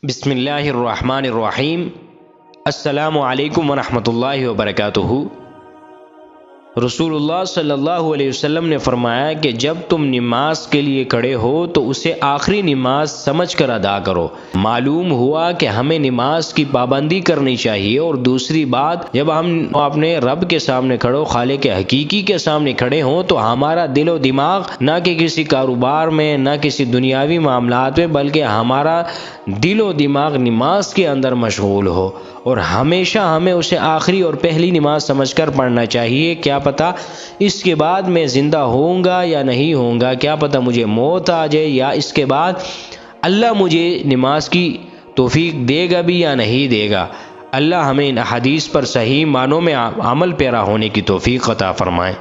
بسم اللہ الرحمن الرحیم۔ السلام علیکم ورحمۃ اللہ وبرکاتہ۔ رسول اللہ صلی اللہ علیہ وسلم نے فرمایا کہ جب تم نماز کے لیے کھڑے ہو تو اسے آخری نماز سمجھ کر ادا کرو۔ معلوم ہوا کہ ہمیں نماز کی پابندی کرنی چاہیے، اور دوسری بات، جب ہم اپنے رب کے سامنے کھڑو، خالق حقیقی کے سامنے کھڑے ہوں، تو ہمارا دل و دماغ نہ کہ کسی کاروبار میں، نہ کسی دنیاوی معاملات میں، بلکہ ہمارا دل و دماغ نماز کے اندر مشغول ہو، اور ہمیشہ ہمیں اسے آخری اور پہلی نماز سمجھ کر پڑھنا چاہیے۔ کیا پتہ اس کے بعد میں زندہ ہوں گا یا نہیں ہوں گا، کیا پتہ مجھے موت آ جائے، یا اس کے بعد اللہ مجھے نماز کی توفیق دے گا بھی یا نہیں دے گا۔ اللہ ہمیں ان حدیث پر صحیح معنوں میں عمل پیرا ہونے کی توفیق عطا فرمائے۔